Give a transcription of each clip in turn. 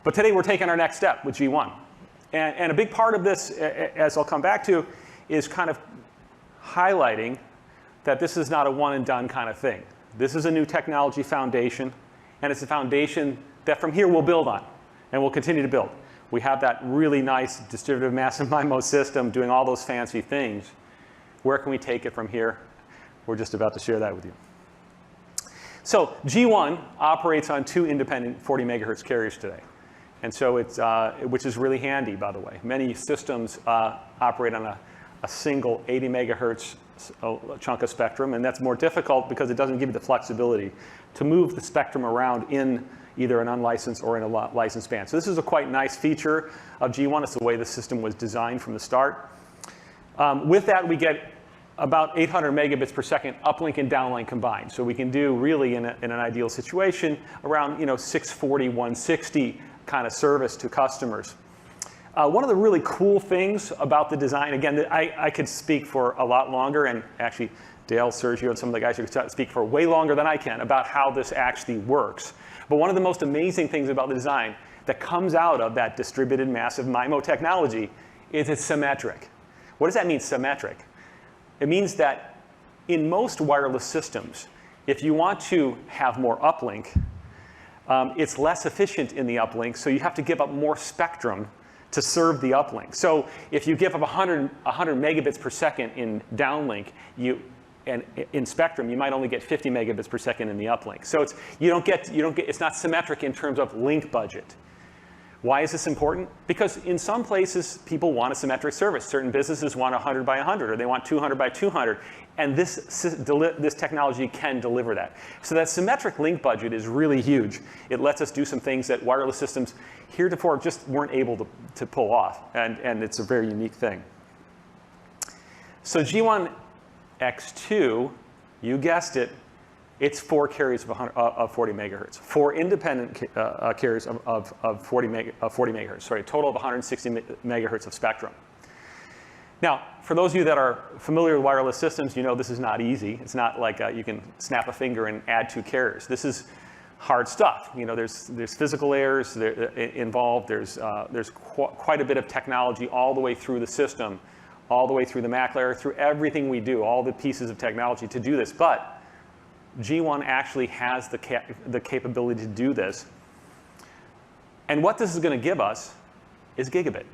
But today we're taking our next step with G1. And a big part of this, as I'll come back to, is kind of highlighting that this is not a one and done kind of thing. This is a new technology foundation, and it's a foundation that from here we'll build on, and we'll continue to build. We have that really nice distributed massive MIMO system doing all those fancy things. Where can we take it from here? We're just about to share that with you. So G1 operates on 2 independent 40 megahertz carriers today. And so it's, which is really handy, by the way. Many systems operate on a single 80 megahertz chunk of spectrum, and that's more difficult because it doesn't give you the flexibility to move the spectrum around in either an unlicensed or in a licensed band. So this is a quite nice feature of G1. It's the way the system was designed from the start. With that, we get about 800 megabits per second uplink and downlink combined. So we can do really in an ideal situation around 640, 160 kind of service to customers. One of the really cool things about the design, again, I could speak for a lot longer, and actually Dale, Sergio, and some of the guys who could speak for way longer than I can about how this actually works. But one of the most amazing things about the design that comes out of that distributed massive MIMO technology is it's symmetric. What does that mean, symmetric? It means that in most wireless systems, if you want to have more uplink, it's less efficient in the uplink, so you have to give up more spectrum to serve the uplink. So if you give up 100 megabits per second in downlink, and in spectrum, you might only get 50 megabits per second in the uplink. So it's not symmetric in terms of link budget. Why is this important? Because in some places, people want a symmetric service. Certain businesses want 100 by 100, or they want 200 by 200. And this technology can deliver that. So that symmetric link budget is really huge. It lets us do some things that wireless systems heretofore just weren't able to pull off. And it's a very unique thing. So G1x2, you guessed it, it's 4 carriers of 40 megahertz. 4 independent carriers of 40 megahertz. Sorry, a total of 160 megahertz of spectrum. Now, for those of you that are familiar with wireless systems, you know this is not easy. It's not like you can snap a finger and add 2 carriers. This is hard stuff. There's physical layers involved. There's quite a bit of technology all the way through the system, all the way through the MAC layer, through everything we do, all the pieces of technology to do this. But G1 actually has the capability to do this. And what this is going to give us is gigabit.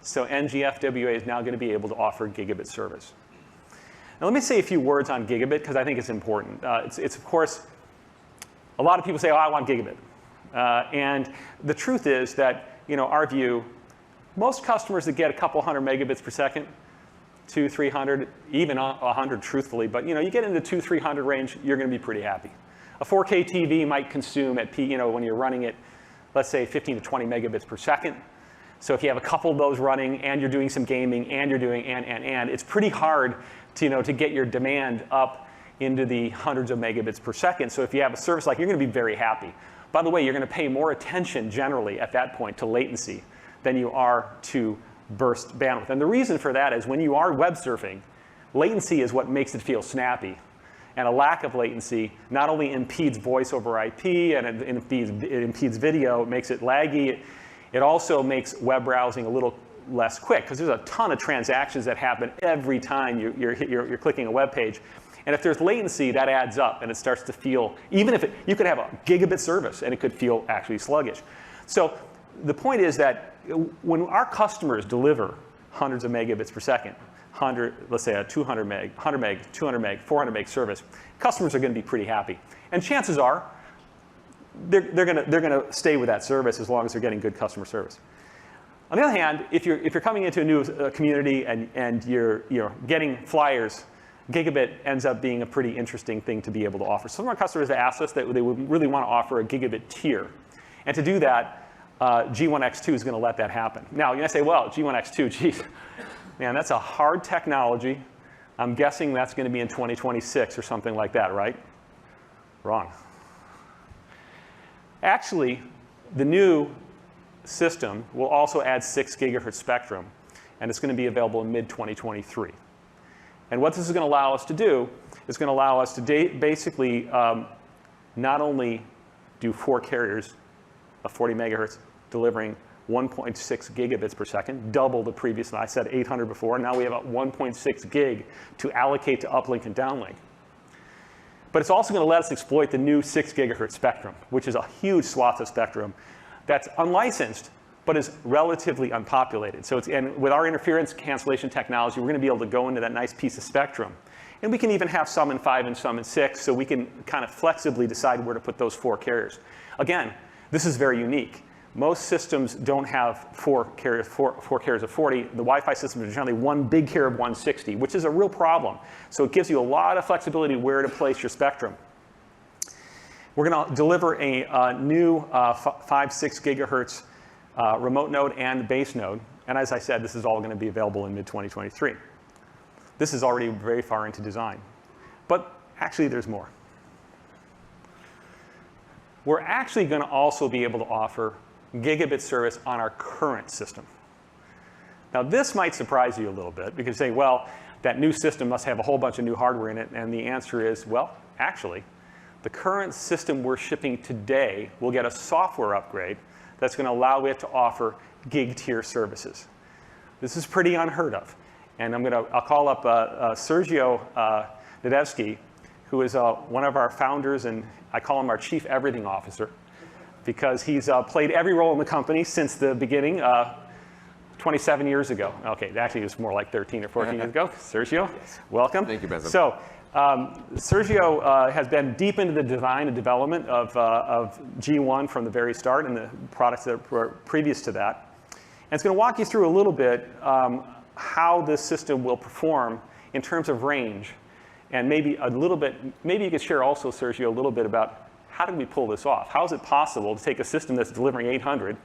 So ngfwa is now going to be able to offer gigabit service. Now let me say a few words on gigabit because I think it's important. It's of course, a lot of people say, oh, I want gigabit. And the truth is that, our view, most customers that get a couple hundred megabits per second, 200, 300, even 100 truthfully, but you get into 200, 300 range, you're going to be pretty happy. A 4K TV might consume at peak, when you're running it, let's say 15 to 20 megabits per second. So if you have a couple of those running and you're doing some gaming and you're doing and, it's pretty hard to, to get your demand up into the hundreds of megabits per second. So if you have a service like, you're going to be very happy. By the way, you're going to pay more attention generally at that point to latency than you are to burst bandwidth. And the reason for that is when you are web surfing, latency is what makes it feel snappy. And a lack of latency not only impedes voice over IP and it impedes video, it makes it laggy. It also makes web browsing a little less quick because there's a ton of transactions that happen every time you're clicking a web page. And if there's latency, that adds up and it starts to feel, even if you could have a gigabit service and it could feel actually sluggish. So the point is that when our customers deliver hundreds of megabits per second, let's say a 200 meg, 100 meg, 200 meg, 400 meg service, customers are going to be pretty happy. And chances are, they're going to stay with that service as long as they're getting good customer service. On the other hand, if you're coming into a new community and you're getting flyers, gigabit ends up being a pretty interesting thing to be able to offer. Some of our customers have asked us that they would really want to offer a gigabit tier. And to do that, G1x2 is going to let that happen. Now, you might say, well, G1x2, geez, man, that's a hard technology. I'm guessing that's going to be in 2026 or something like that, right? Wrong. Actually, the new system will also add 6 gigahertz spectrum, and it's going to be available in mid-2023. And what this is going to allow us to do is going to allow us to basically not only do 4 carriers of 40 megahertz, delivering 1.6 gigabits per second, double the previous. I said 800 before. Now we have about 1.6 gig to allocate to uplink and downlink. But it's also going to let us exploit the new 6 gigahertz spectrum, which is a huge swath of spectrum that's unlicensed, but is relatively unpopulated. So and with our interference cancellation technology, we're going to be able to go into that nice piece of spectrum. And we can even have some in 5 and some in 6, so we can kind of flexibly decide where to put those 4 carriers. Again, this is very unique. Most systems don't have 4 carriers of 40. The Wi-Fi systems are generally one big carrier of 160, which is a real problem. So it gives you a lot of flexibility where to place your spectrum. We're going to deliver a new 5-6 gigahertz remote node and base node. And as I said, this is all going to be available in mid-2023. This is already very far into design. But actually, there's more. We're actually going to also be able to offer gigabit service on our current system. Now, this might surprise you a little bit, because you say, well, that new system must have a whole bunch of new hardware in it. And the answer is, well, actually, the current system we're shipping today will get a software upgrade that's going to allow it to offer gig tier services. This is pretty unheard of. And I'll call up Sergio Nadevsky, who is one of our founders, and I call him our chief everything officer, because he's played every role in the company since the beginning, 27 years ago. OK, actually, it was more like 13 or 14 years ago. Sergio, yes. Welcome. Thank you, Basil. So Sergio has been deep into the design and development of G1 from the very start and the products that were previous to that. And it's going to walk you through a little bit how this system will perform in terms of range. And maybe a little bit, maybe you could share also, Sergio, a little bit about how did we pull this off? How is it possible to take a system that's delivering 800,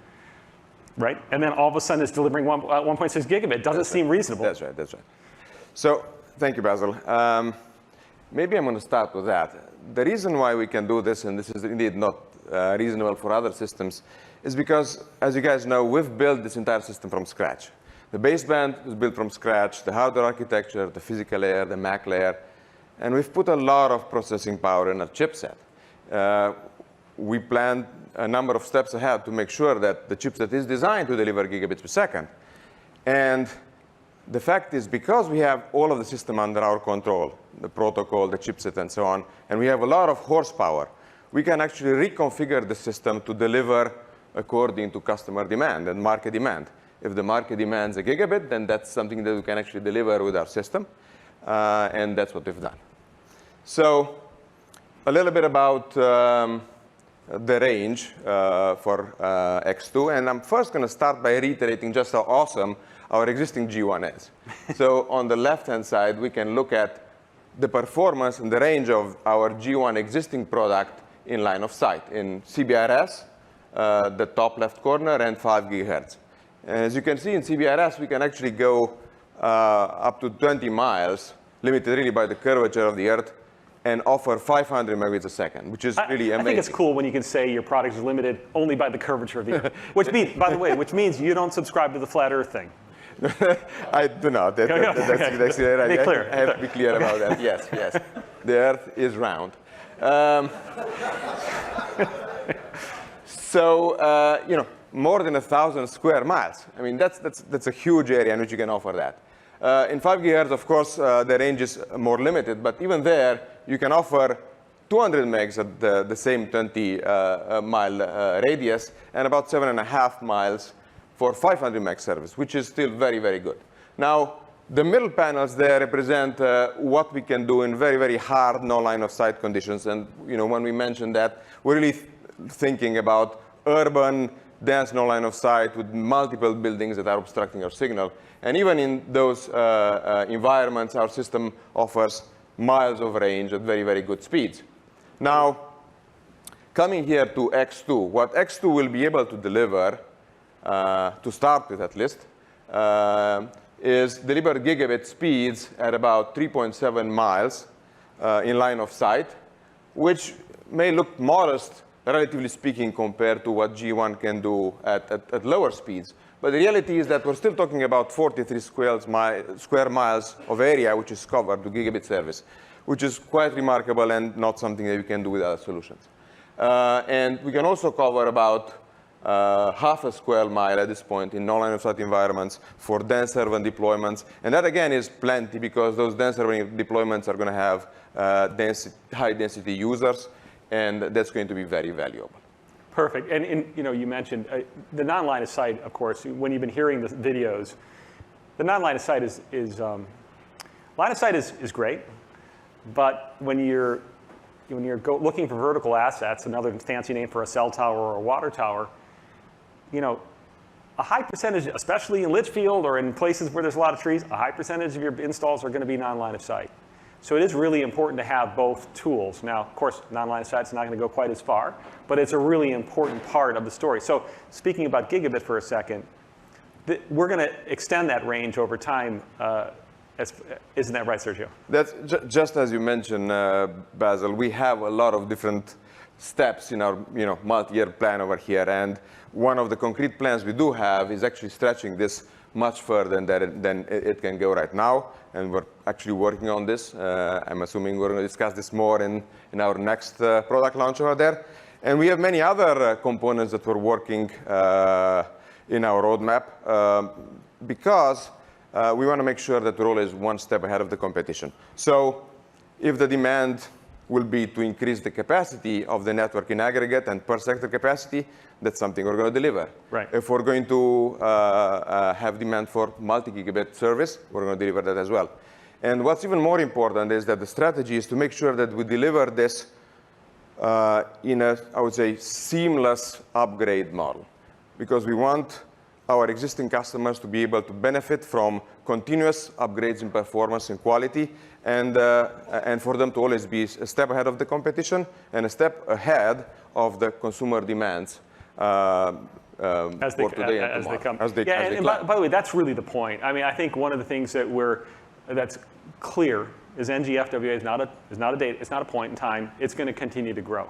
right? And then all of a sudden it's delivering 1.6 gigabit. Doesn't seem reasonable. That's right, that's right. So thank you, Basil. Maybe I'm going to start with that. The reason why we can do this, and this is indeed not reasonable for other systems, is because, as you guys know, we've built this entire system from scratch. The baseband was built from scratch, the hardware architecture, the physical layer, the MAC layer, and we've put a lot of processing power in our chipset. We planned a number of steps ahead to make sure that the chipset is designed to deliver gigabits per second. And the fact is, because we have all of the system under our control, the protocol, the chipset, and so on, and we have a lot of horsepower, we can actually reconfigure the system to deliver according to customer demand and market demand. If the market demands a gigabit, then that's something that we can actually deliver with our system. And that's what we've done. So a little bit about the range for X2. And I'm first going to start by reiterating just how awesome our existing G1 is. So on the left-hand side, we can look at the performance and the range of our G1 existing product in line of sight in CBRS, the top left corner, and 5 gigahertz. As you can see in CBRS, we can actually go up to 20 miles, limited really by the curvature of the Earth, and offer 500 megabits a second, which is really amazing. I think it's cool when you can say your product is limited only by the curvature of the Earth. Which means, by the way, which means you don't subscribe to the flat Earth thing. I do not. That's clear. Be clear. I have to be clear about that. Yes, yes. The Earth is round. So, you know, more than 1,000 square miles. I mean, that's a huge area in which you can offer that. In 5 gigahertz, of course, the range is more limited. But even there, you can offer 200 megs at the same 20-mile radius and about 7.5 miles for 500 meg service, which is still very, very good. Now, the middle panels there represent what we can do in very, very hard no line of sight conditions. And you know, when we mention that, we're really thinking about urban, dense no line of sight with multiple buildings that are obstructing our signal. And even in those environments, our system offers miles of range at very, very good speeds. Now, coming here to X2, what X2 will be able to deliver, to start with at least, is deliver gigabit speeds at about 3.7 miles in line of sight, which may look modest, relatively speaking, compared to what G1 can do at lower speeds. But the reality is that we're still talking about 43 square miles of area which is covered with gigabit service, which is quite remarkable and not something that we can do with other solutions. And we can also cover about half a square mile at this point in non-line of sight environments for dense urban deployments. And that, again, is plenty because those dense urban deployments are going to have high-density users, and that's going to be very valuable. Perfect. And you mentioned the non-line of sight, of course, when you've been hearing the videos, the non-line of sight line of sight is great, but when you're looking for vertical assets, another fancy name for a cell tower or a water tower, a high percentage, especially in Litchfield or in places where there's a lot of trees, a high percentage of your installs are going to be non-line of sight. So it is really important to have both tools. Now, of course, non-line of sight is not going to go quite as far, but it's a really important part of the story. So speaking about gigabit for a second, we're going to extend that range over time. Isn't that right, Sergio? That's just as you mentioned, Basil. We have a lot of different steps in our multi-year plan over here. And one of the concrete plans we do have is actually stretching this much further than it can go right now. And we're actually working on this. I'm assuming we're going to discuss this more in our next product launch over there. And we have many other components that we're working in our roadmap because we want to make sure that we're always one step ahead of the competition. So if the demand will be to increase the capacity of the network in aggregate and per sector capacity, that's something we're going to deliver. Right. If we're going to have demand for multi-gigabit service, we're going to deliver that as well. And what's even more important is that the strategy is to make sure that we deliver this in a, I would say, seamless upgrade model. Because we want our existing customers to be able to benefit from continuous upgrades in performance and quality, and for them to always be a step ahead of the competition and a step ahead of the consumer demands as they come. By the way, that's really the point. I mean, I think one of the things that's clear is ngFWA is not a point in time. It's going to continue to grow.